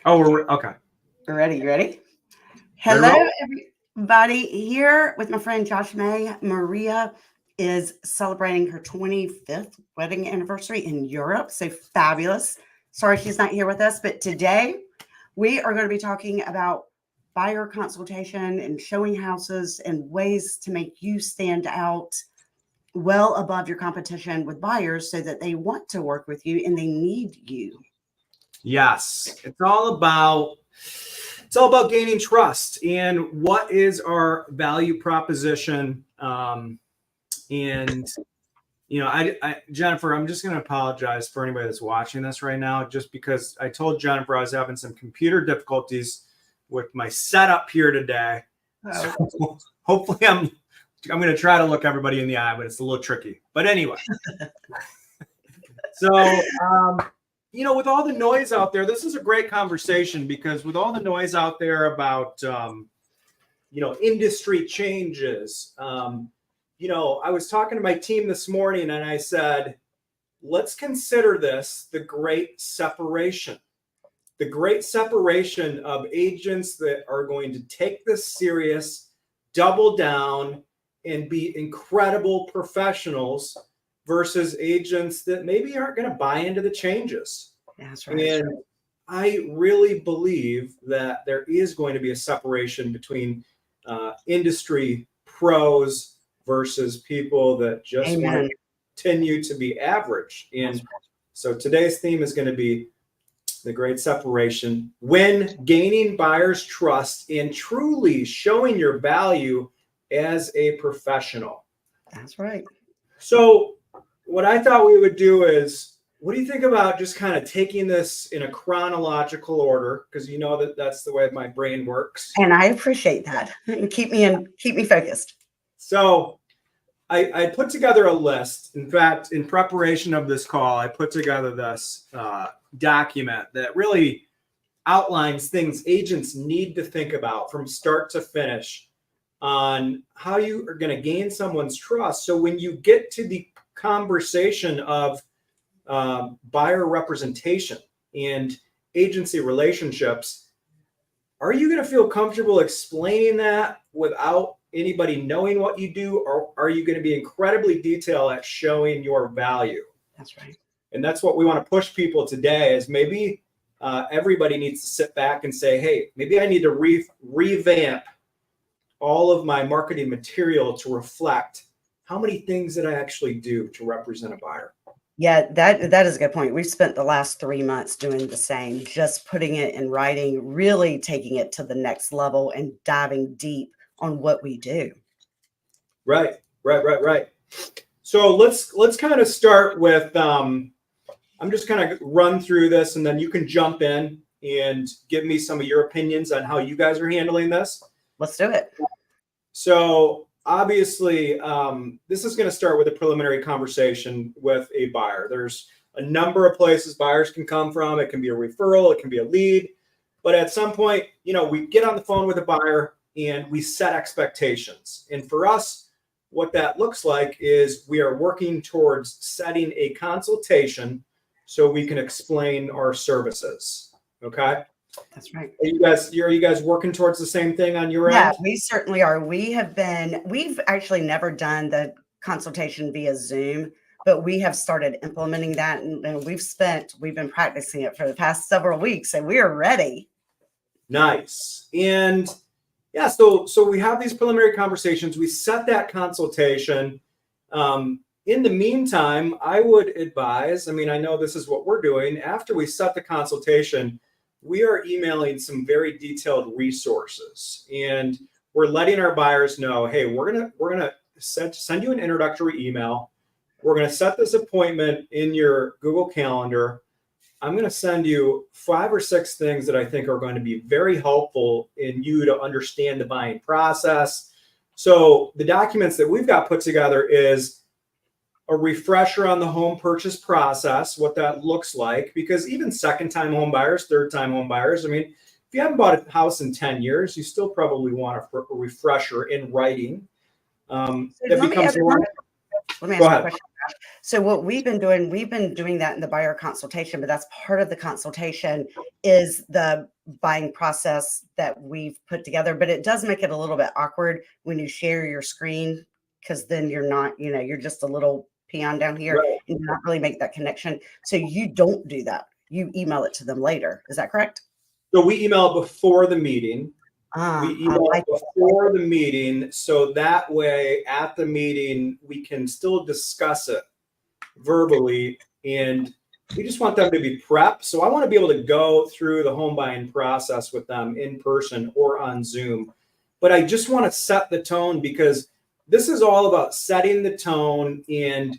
Oh, we're okay. Ready? You ready? Ready to Hello, roll? everybody. Here with my friend Josh May. Maria is celebrating her 25th wedding anniversary in Europe. So fabulous. Sorry she's not here with us, but today we are going to be talking about buyer consultation and showing houses and ways to make you stand out well above your competition with buyers so that they want to work with you and they need you. Yes, it's all about gaining trust and what is our value proposition. And Jennifer, I'm just going to apologize for anybody that's watching this right now, just because I told Jennifer I was having some computer difficulties with my setup here today. Oh. So hopefully I'm going to try to look everybody in the eye, but it's a little tricky. But anyway, so with all the noise out there, this is a great conversation, because with all the noise out there about industry changes. I was talking to my team this morning and I said, let's consider this the great separation. The great separation of agents that are going to take this serious, double down, and be incredible professionals versus agents that maybe aren't going to buy into the changes. That's right. And I really believe that there is going to be a separation between industry pros versus people that just want to continue to be average. And so today's theme is going to be the great separation when gaining buyers' trust and truly showing your value as a professional. That's right. So what I thought we would do is, what do you think about just kind of taking this in a chronological order? Because you know that's the way my brain works. And I appreciate that. And keep me focused. So I put together a list. In fact, in preparation of this call, I put together this document that really outlines things agents need to think about from start to finish on how you are going to gain someone's trust. So when you get to the conversation of buyer representation and agency relationships, are you going to feel comfortable explaining that without anybody knowing what you do, or are you going to be incredibly detailed at showing your value? That's right. And that's what we want to push people today, is maybe everybody needs to sit back and say, hey, maybe I need to revamp all of my marketing material to reflect how many things that I actually do to represent a buyer. Yeah, that is a good point. We've spent the last 3 months doing the same, just putting it in writing, really taking it to the next level and diving deep on what we do. Right. So let's kind of start with, I'm just kind of run through this and then you can jump in and give me some of your opinions on how you guys are handling this. Let's do it. So obviously, this is going to start with a preliminary conversation with a buyer. There's a number of places buyers can come from. It can be a referral, it can be a lead. But at some point, we get on the phone with a buyer and we set expectations. And for us, what that looks like is we are working towards setting a consultation so we can explain our services. Okay? That's right. Are you guys working towards the same thing on your end? Yeah, we certainly are. We've actually never done the consultation via Zoom, but we have started implementing that, and we've been practicing it for the past several weeks, and we are ready. Nice. And yeah, so we have these preliminary conversations. We set that consultation. In the meantime, I would advise, I know this is what we're doing. After we set the consultation, we are emailing some very detailed resources, and we're letting our buyers know, hey, we're gonna send you an introductory email. We're gonna set this appointment in your Google Calendar. I'm going to send you 5 or 6 things that I think are going to be very helpful in you to understand the buying process. So the documents that we've got put together is a refresher on the home purchase process, what that looks like, because even second-time home buyers, third-time home buyers, if you haven't bought a house in 10 years, you still probably want a refresher in writing. Let me ask you a question. So what we've been doing that in the buyer consultation, but that's part of the consultation is the buying process that we've put together, but it does make it a little bit awkward when you share your screen, because then you're not, you're just a little peon down here Right. and you not really make that connection. So you don't do that. You email it to them later. Is that correct? So we email before the meeting. We I email like before the meeting, so that way at the meeting we can still discuss it verbally, and we just want them to be prepped. So I want to be able to go through the home buying process with them in person or on Zoom. But I just want to set the tone, because this is all about setting the tone and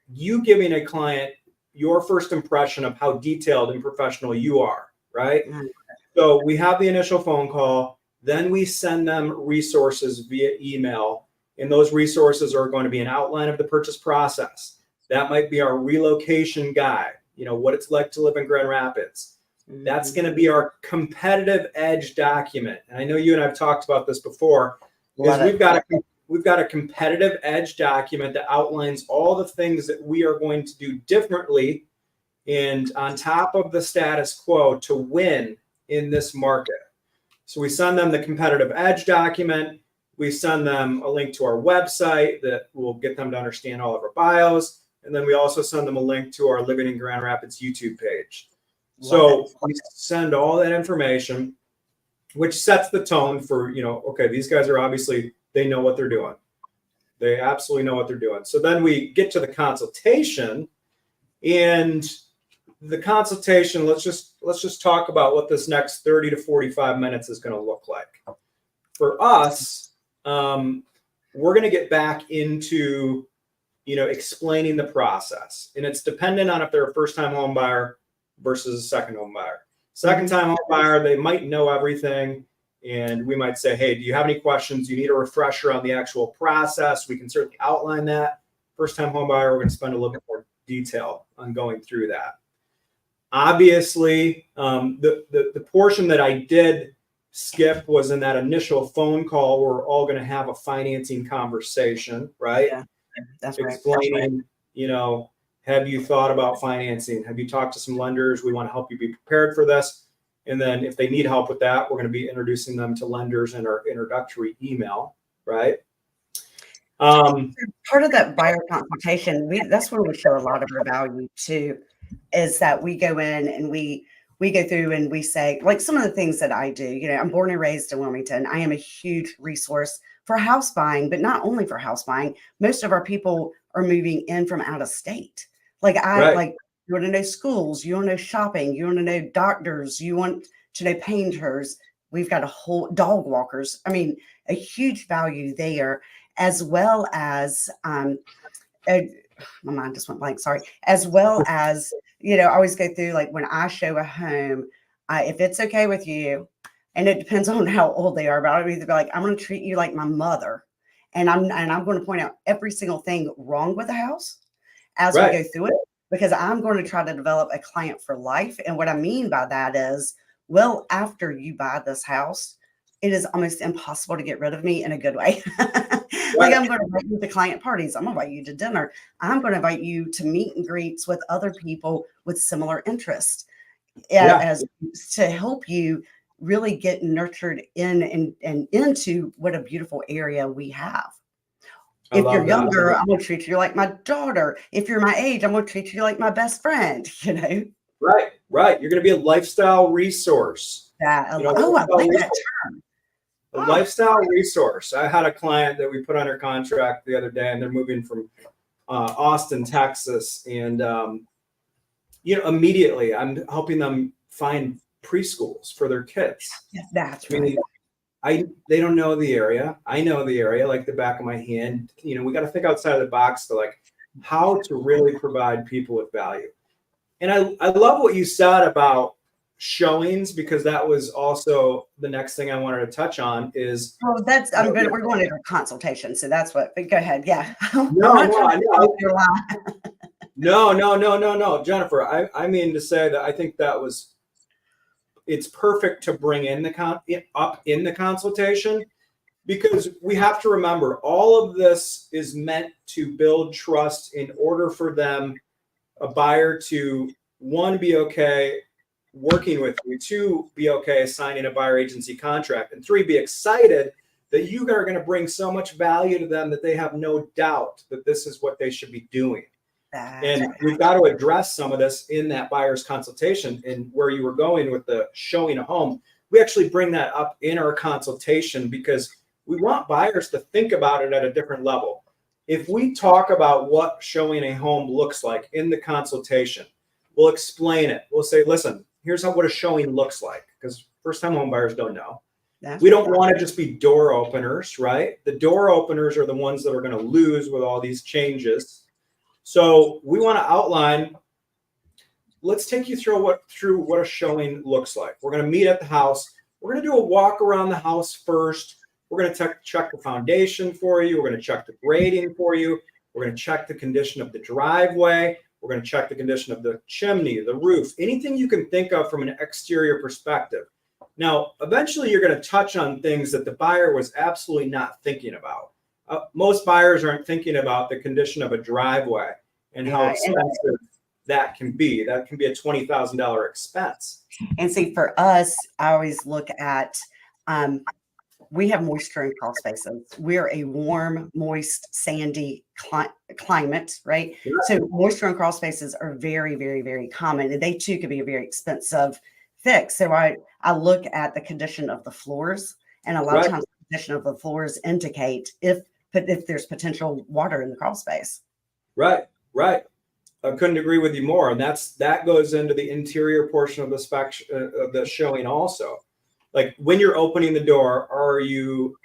you giving a client your first impression of how detailed and professional you are, right? Mm. So we have the initial phone call, then we send them resources via email, and those resources are going to be an outline of the purchase process. That might be our relocation guide, what it's like to live in Grand Rapids. That's going to be our competitive edge document. And I know you and I've talked about this before, is we've got a competitive edge document that outlines all the things that we are going to do differently and on top of the status quo to win in this market. So we send them the competitive edge document. We send them a link to our website that will get them to understand all of our bios. And then we also send them a link to our Living in Grand Rapids YouTube page. So we send all that information, which sets the tone for, okay, these guys are obviously, they know what they're doing. They absolutely know what they're doing. So then we get to the consultation, and the consultation, let's just talk about what this next 30 to 45 minutes is going to look like. For us, we're going to get back into, explaining the process. And it's dependent on if they're a first-time home buyer versus a second home buyer. Second-time home buyer, they might know everything. And we might say, hey, do you have any questions? You need a refresher on the actual process. We can certainly outline that. First-time home buyer, we're going to spend a little bit more detail on going through that. Obviously, the portion that I did skip was in that initial phone call. We're all going to have a financing conversation, right? Yeah, that's explaining, right. Have you thought about financing? Have you talked to some lenders? We want to help you be prepared for this. And then if they need help with that, we're going to be introducing them to lenders in our introductory email, right? Part of that buyer consultation, that's where we show a lot of our value too, is that we go in and we go through and we say, like, some of the things that I do, I'm born and raised in Wilmington. I am a huge resource for house buying, but not only for house buying. Most of our people are moving in from out of state. Like you want to know schools, you want to know shopping, you want to know doctors, you want to know painters. We've got a whole dog walkers. I mean, a huge value there, as well as my mind just went blank. Sorry. As well as, I always go through, like, when I show a home, if it's okay with you, and it depends on how old they are, but I'll either be like, I'm going to treat you like my mother, and I'm going to point out every single thing wrong with the house as we go through it, because I'm going to try to develop a client for life. And what I mean by that is, well, after you buy this house, it is almost impossible to get rid of me in a good way. Like, I'm going to invite you to client parties. I'm going to invite you to dinner. I'm going to invite you to meet and greets with other people with similar interests, as to help you really get nurtured in and into what a beautiful area we have. If you're younger, I'm going to treat you like my daughter. If you're my age, I'm going to treat you like my best friend, Right. You're going to be a lifestyle resource. I like that term. A lifestyle resource. I had a client that we put under contract the other day, and they're moving from Austin, Texas. And, immediately I'm helping them find preschools for their kids. That's right. They don't know the area. I know the area like the back of my hand. We got to think outside of the box to, like, how to really provide people with value. And I love what you said about showings, because that was also the next thing I wanted to touch on is. Well, we're going into a consultation, so that's what. But go ahead, yeah. No, Jennifer. I mean to say that I think it's perfect to bring in up in the consultation, because we have to remember all of this is meant to build trust in order for them, a buyer, to, one, be okay working with you. 2, be okay signing a buyer agency contract. And 3, be excited that you are going to bring so much value to them that they have no doubt that this is what they should be doing. And we've got to address some of this in that buyer's consultation. And where you were going with the showing a home, we actually bring that up in our consultation because we want buyers to think about it at a different level. If we talk about what showing a home looks like in the consultation, we'll explain it. We'll say, listen, here's what a showing looks like, because first-time home buyers don't know. We don't want to just be door openers, right? The door openers are the ones that are going to lose with all these changes. So we want to outline, let's take you through what a showing looks like. We're going to meet at the house. We're going to do a walk around the house first. We're going to check the foundation for you. We're going to check the grading for you. We're going to check the condition of the driveway. We're going to check the condition of the chimney, the roof, anything you can think of from an exterior perspective. Now, eventually you're going to touch on things that the buyer was absolutely not thinking about. Most buyers aren't thinking about the condition of a driveway and how expensive that can be. That can be a $20,000 expense. And see, for us, I always look at, we have moisture in crawl spaces. We're a warm, moist, sandy climate, right? Yeah. So moisture in crawl spaces are very, very, very common, and they too can be a very expensive fix. So I look at the condition of the floors, and a lot of times the condition of the floors indicate if there's potential water in the crawl space. Right. I couldn't agree with you more. And that goes into the interior portion of the spec of the showing also. Like when you're opening the door, are you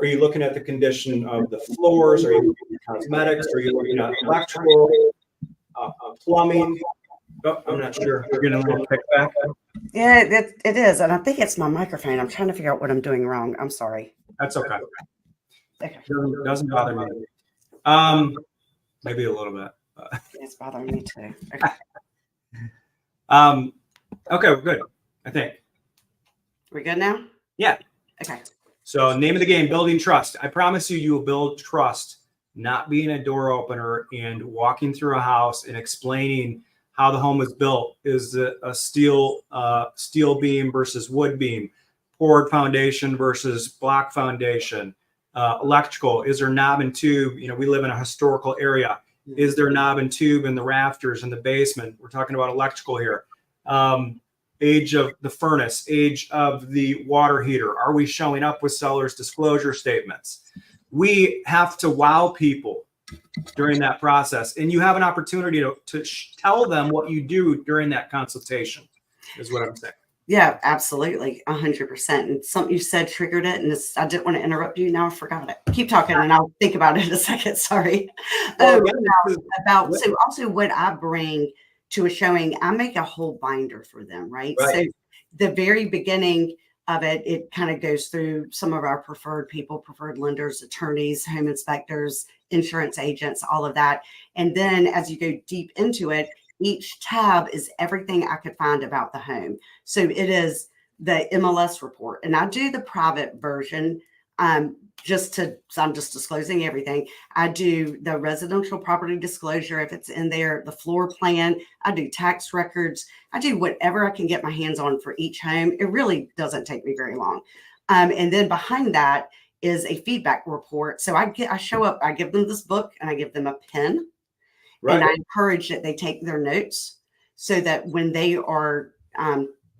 looking at the condition of the floors? Are you looking at cosmetics? Are you looking at electrical, plumbing? Oh, I'm not sure. You're getting a little kickback. Yeah, it is. And I think it's my microphone. I'm trying to figure out what I'm doing wrong. I'm sorry. That's okay. Doesn't bother me. Maybe a little bit. It's bothering me too. Okay. Okay, we're good. I think. We good now? Yeah. Okay. So name of the game, building trust. I promise you will build trust, not being a door opener and walking through a house and explaining how the home was built. Is it a steel beam versus wood beam? Poured foundation versus block foundation? Electrical, is there knob and tube? We live in a historical area. Is there knob and tube in the rafters in the basement? We're talking about electrical here. Age of the furnace, age of the water heater. Are we showing up with seller's disclosure statements? We have to wow people during that process. And you have an opportunity to tell them what you do during that consultation, is what I'm saying. Yeah, absolutely. 100%. And something you said triggered it. And I didn't want to interrupt you. Now I forgot it. Keep talking and I'll think about it in a second. Sorry. So also what I bring to a showing, I make a whole binder for them, right? So the very beginning of it, it kind of goes through some of our preferred lenders, attorneys, home inspectors, insurance agents, all of that. And then as you go deep into it, each tab is everything I could find about the home. So it is the MLS report. And I do the private version so I'm just disclosing everything. I do the residential property disclosure if it's in there, the floor plan. I do tax records. I do whatever I can get my hands on for each home. It really doesn't take me very long. And then behind that is a feedback report. So I show up, I give them this book and I give them a pen. And I encourage that they take their notes so that when they are,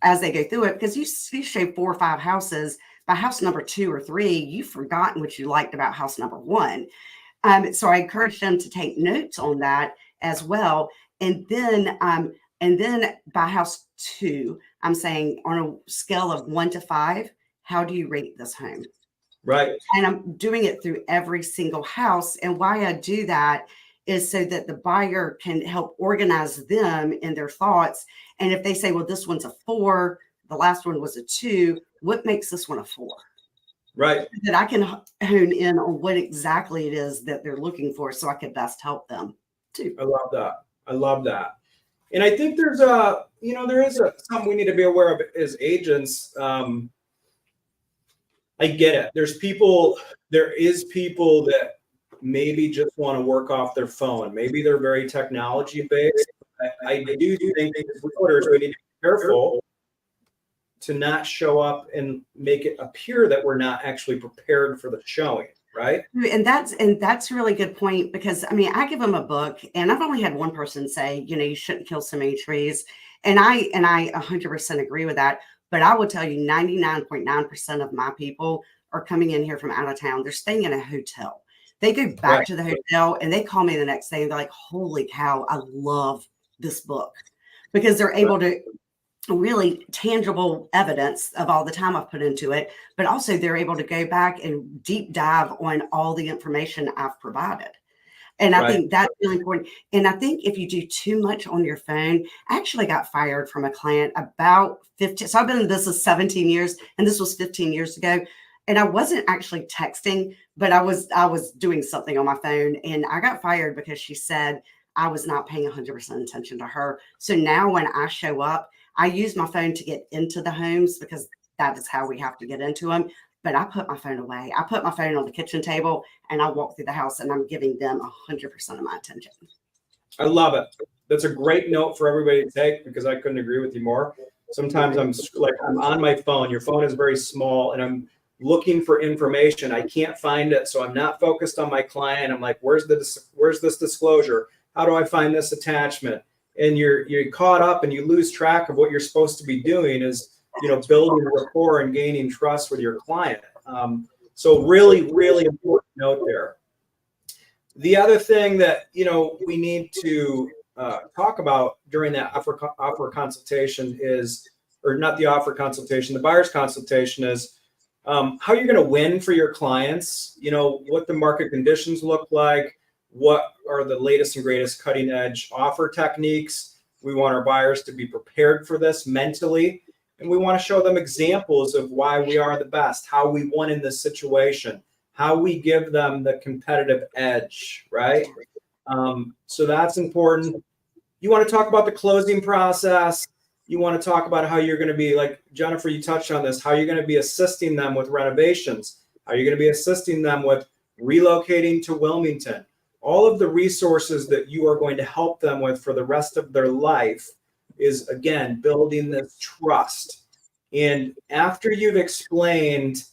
as they go through it, because you show 4 or 5 houses, by house number 2 or 3, you've forgotten what you liked about house number 1. So I encourage them to take notes on that as well. And then by house 2, I'm saying on a scale of 1 to 5, how do you rate this home? Right. And I'm doing it through every single house. And why I do that is so that the buyer can help organize them in their thoughts. And if they say, well, this one's a 4, the last one was a 2, what makes this one a 4? Right. That I can hone in on what exactly it is that they're looking for so I can best help them too. I love that. And I think there is something we need to be aware of as agents. I get it. There is people that maybe just want to work off their phone. Maybe they're very technology based. I do think as realtors, we need to be careful to not show up and make it appear that we're not actually prepared for the showing, right? And that's a really good point, because I mean, I give them a book, and I've only had one person say, you shouldn't kill so many trees. And I 100% agree with that. But I will tell you, 99.9% of my people are coming in here from out of town. They're staying in a hotel. They go back to the hotel and they call me the next day and they're like, holy cow, I love this book, because they're able to really tangible evidence of all the time I've put into it, but also they're able to go back and deep dive on all the information I've provided. And I think that's really important. And I think if you do too much on your phone, I actually got fired from a client about 15. So I've been in this is 17 years, and this was 15 years ago. And I wasn't actually texting, but I was doing something on my phone, and I got fired because she said I was not paying 100% attention to her. So now when I show up, I use my phone to get into the homes, because that is how we have to get into them. But I put my phone away. I put my phone on the kitchen table and I walk through the house, and I'm giving them 100% of my attention. I love it. That's a great note for everybody to take, because I couldn't agree with you more. Sometimes I'm on my phone. Your phone is very small, and I'm looking for information. I can't find it. So I'm not focused on my client. I'm like, where's this disclosure? How do I find this attachment? And you're caught up and you lose track of what you're supposed to be doing, is building rapport and gaining trust with your client. So really, really important note there. The other thing that we need to talk about during that offer consultation is, or not the offer consultation, the buyer's consultation, is how you're going to win for your clients. What the market conditions look like. What are the latest and greatest cutting edge offer techniques? We want our buyers to be prepared for this mentally. And we want to show them examples of why we are the best, how we won in this situation, how we give them the competitive edge, right? So that's important. You want to talk about the closing process. You want to talk about how you're going to be, like Jennifer, you touched on this, how you're going to be assisting them with renovations, how you're going to be assisting them with relocating to Wilmington. All of the resources that you are going to help them with for the rest of their life is, again, building this trust. And after you've explained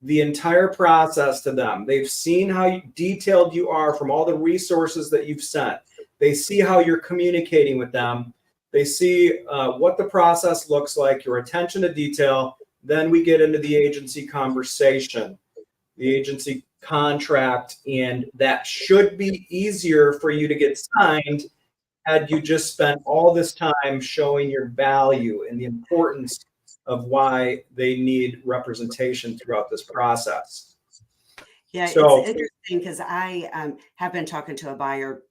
the entire process to them, they've seen how detailed you are from all the resources that you've sent. They see how you're communicating with them. They see what the process looks like, your attention to detail. Then we get into the agency conversation, the agency contract, and that should be easier for you to get signed had you just spent all this time showing your value and the importance of why they need representation throughout this process. Yeah, so it's interesting, because I have been talking to a buyer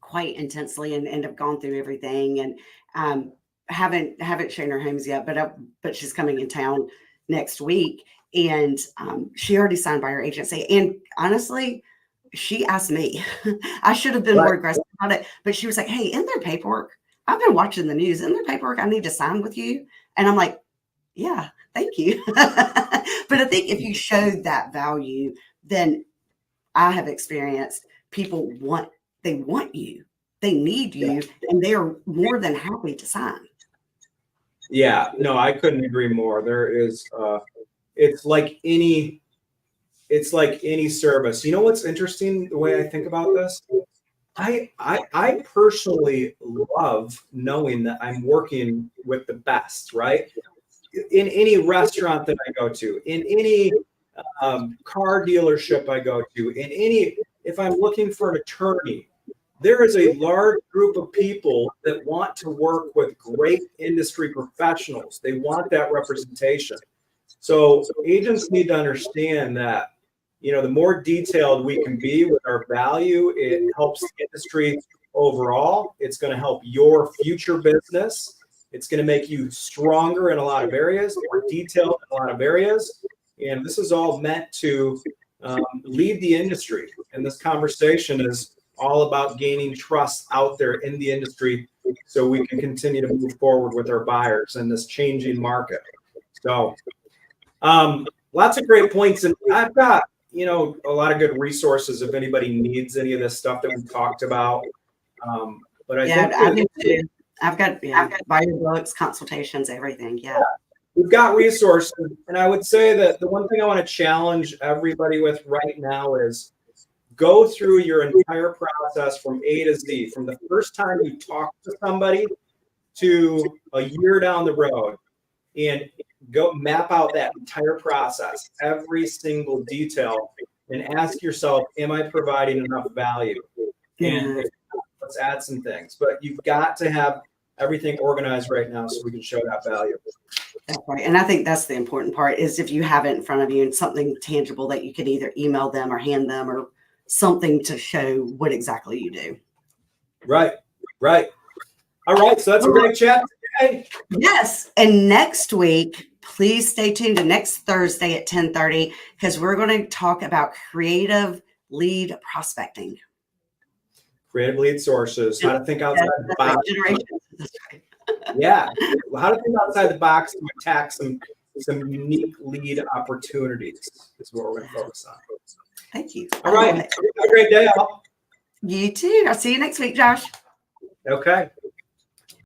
quite intensely and have gone through everything, and haven't shown her homes yet, but she's coming in town next week, and she already signed by her agency. And honestly, she asked me. I should have been more aggressive about it, but she was like, hey, in their paperwork, I've been watching the news, in their paperwork, I need to sign with you. And I'm like, yeah, thank you. But I think if you showed that value, then I have experienced people want you, they need you, and they're more than happy to sign. Yeah, no, I couldn't agree more. There is, it's like any service. You know what's interesting, the way I think about this? I personally love knowing that I'm working with the best, right? In any restaurant that I go to, in any car dealership I go to, if I'm looking for an attorney, there is a large group of people that want to work with great industry professionals. They want that representation. So agents need to understand that, the more detailed we can be with our value, it helps the industry overall. It's going to help your future business. It's going to make you stronger in a lot of areas, more detailed in a lot of areas. And this is all meant to lead the industry. And this conversation is all about gaining trust out there in the industry so we can continue to move forward with our buyers in this changing market. So lots of great points. And I've got, a lot of good resources if anybody needs any of this stuff that we talked about. But I Yeah, think I think too. I've got buy your books, consultations, everything. Yeah. we've got resources. And I would say that the one thing I want to challenge everybody with right now is go through your entire process from A to Z, from the first time you talk to somebody to a year down the road, and go map out that entire process, every single detail, and ask yourself, am I providing enough value? And if not, let's add some things. But you've got to have everything organized right now so we can show that value. That's right. And I think that's the important part is if you have it in front of you and something tangible that you can either email them or hand them or something to show what exactly you do. Right. All right. So that's a great chat today. Yes. And next week, please stay tuned to next Thursday at 10:30 because we're going to talk about creative lead prospecting. Creative lead sources, how to think outside the box. That's right. Yeah. How to think outside the box to attack some unique lead opportunities is what we're going to focus on. Thank you. All right. Have a great day, all. You too. I'll see you next week, Josh. Okay.